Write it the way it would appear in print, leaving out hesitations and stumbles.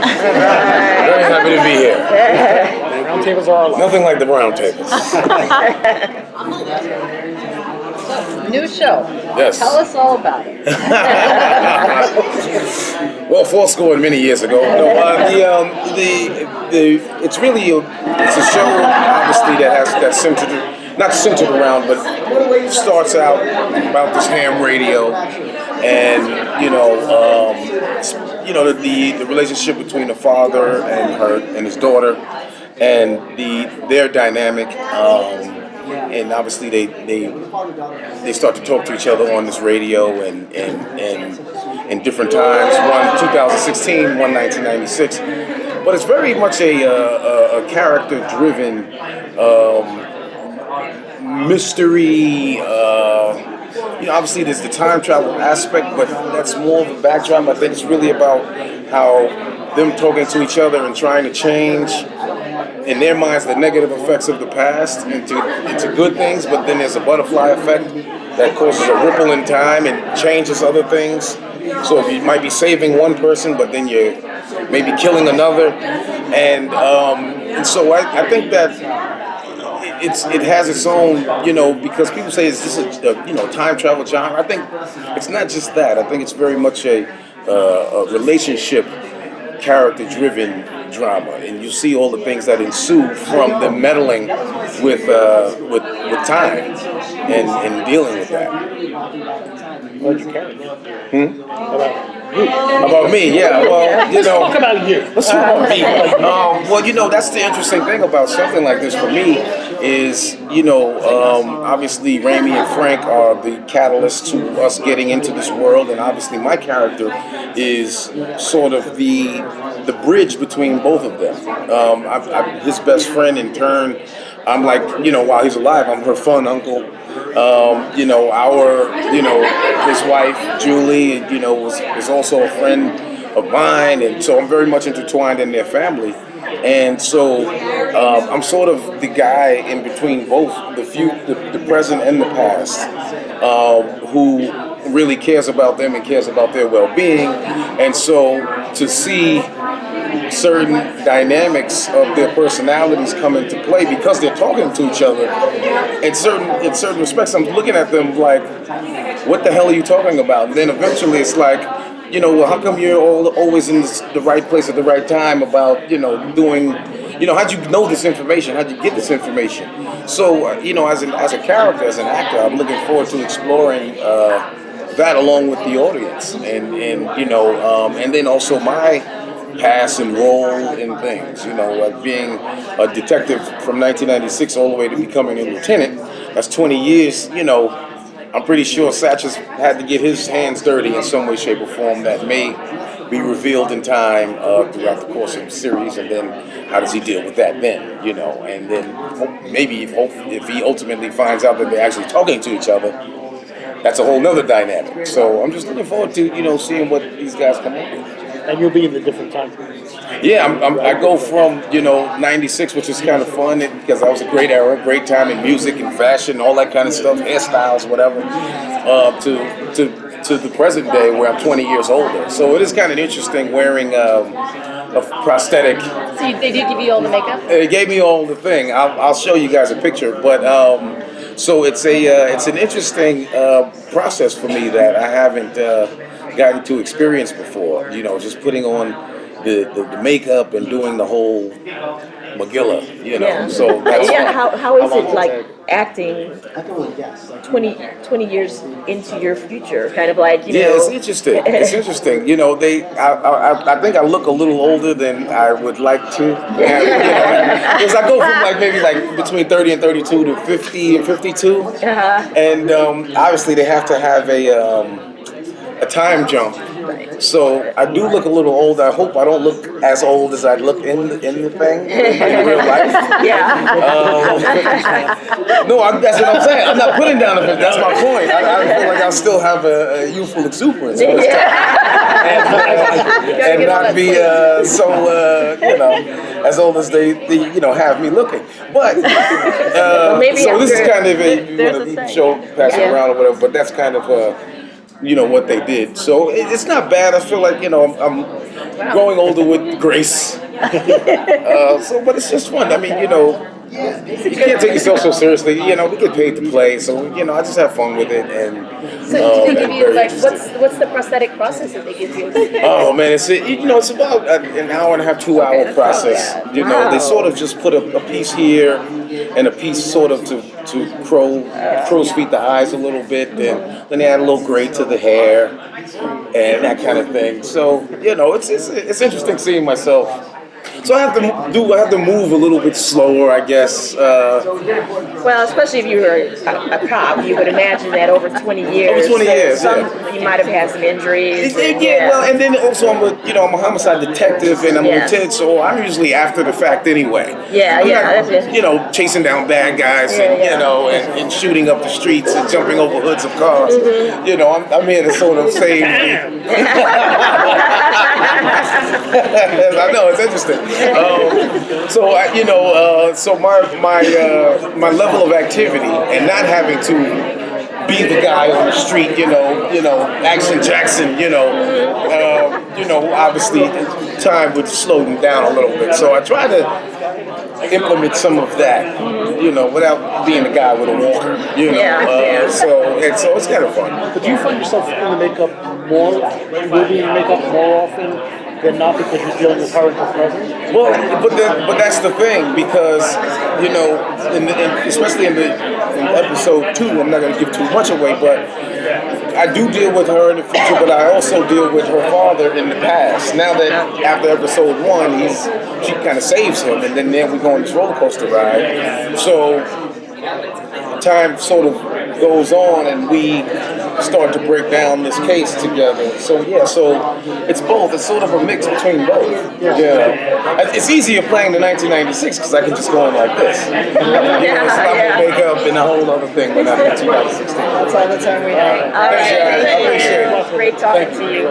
Very happy to be here. Round tables are alive. Nothing like the round tables. New show. Yes. Tell us all about it. Well, fourscore and many years ago. No, it's really it's a show obviously that's centered, not centered around, but starts out about this ham radio, and the relationship between the father and his daughter, and their dynamic. And obviously they start to talk to each other on this radio and in different times. One 2016, one 1996. But it's very much a character-driven mystery. Obviously there's the time travel aspect, but that's more of a backdrop. I think it's really about how them talking to each other and trying to change, in their minds, the negative effects of the past into good things, but then there's a butterfly effect that causes a ripple in time and changes other things. So if you might be saving one person, but then you're maybe killing another, and so I think that it has its own, because people say it's just a time travel genre. I think it's not just that. I think it's very much a relationship, character-driven drama, and you see all the things that ensue from them meddling with time and dealing with that. What'd you carry? About me, yeah. Well, Let's talk about you. Let's talk about me. Well, that's the interesting thing about something like this for me is, obviously Raimi and Frank are the catalyst to us getting into this world, and obviously my character is sort of the bridge between both of them. I'm his best friend in turn. I'm like, while he's alive, I'm her fun uncle. His wife, Julie, was also a friend of mine, and so I'm very much intertwined in their family. And so I'm sort of the guy in between both the present and the past, who really cares about them and cares about their well-being. And so to see certain dynamics of their personalities come into play because they're talking to each other in certain respects, I'm looking at them like, what the hell are you talking about? And then eventually it's like, well, how come you're always in the right place at the right time about, doing, how'd you know this information? How'd you get this information? So, as a character, as an actor, I'm looking forward to exploring that along with the audience, and then also my past and role in things, like being a detective from 1996 all the way to becoming a lieutenant. That's 20 years, I'm pretty sure Satch's had to get his hands dirty in some way, shape, or form that may be revealed in time throughout the course of the series, and then how does he deal with that then, and then maybe if he ultimately finds out that they're actually talking to each other, that's a whole nother dynamic. So I'm just looking forward to, seeing what these guys come up with. And you'll be in the different time periods. Yeah, I go from 96, which is kind of fun because that was a great era, great time in music and fashion, all that kind of stuff, hairstyles, whatever, to the present day where I'm 20 years older. So it is kind of interesting wearing a prosthetic. So they did give you all the makeup? They gave me all the thing. I'll show you guys a picture, but so it's an interesting process for me that I haven't gotten to experience before, just putting on the makeup and doing the whole Magilla, so that's fun. How is it like acting 20 years into your future, kind of like, Yeah, it's interesting. It's interesting. I think I look a little older than I would like to. Because I go from maybe between 30 and 32 to 50 and 52. And obviously they have to have a time jump. So I do look a little old. I hope I don't look as old as I look in the thing in real life. That's what I'm saying. I'm not putting down a bit. That's my point. I feel like I still have a youthful exuberance, and not be as old as they have me looking. But maybe so this is kind of a show passing around or whatever. But that's kind of what they did. So it's not bad. I feel like I'm growing older with grace. But it's just fun. I mean, you can't take yourself so seriously. We get paid to play, so I just have fun with it. And So do they give you very like interesting. what's the prosthetic process that they give you? Oh man, it's about an hour and a half, 2 hour Okay, that's not process. bad. They Wow. sort of just put a piece here and a piece sort of to crow's feet the eyes a little bit, then they add a little gray to the hair and that kind of thing. So it's interesting seeing myself. So I have to move a little bit slower, I guess. Well, especially if you were a cop, you would imagine that over 20 years. Over 20 years, you might have had some injuries. Well, and then also I'm a homicide detective and I'm a Yes. lieutenant, so I'm usually after the fact anyway. Yeah, I'm yeah, not, that's it. chasing down bad guys Yeah, and yeah. and shooting up the streets and jumping over hoods of cars. Mm-hmm. I'm here to sort of save. I know it's interesting. So my level of activity and not having to be the guy on the street, Action Jackson, obviously time would slow them down a little bit. So I try to implement some of that, without being the guy with a walker, So it's kind of fun. But do you find yourself in the makeup more? You will be in the makeup more often than not because you're dealing with current or present? Well, but that's the thing because especially in episode 2, I'm not going to give too much away, but I do deal with her in the future, but I also deal with her father in the past. Now that after episode 1, she kind of saves him, and then we go on this roller coaster ride. So time sort of goes on, and we start to break down this case together. So it's both. It's sort of a mix between both. Yeah, it's easier playing the 1996 because I can just go in like this. It's not makeup and a whole other thing when I'm in 2016. That's all the time we have. All Thanks, guys. I appreciate it. Great talking to you.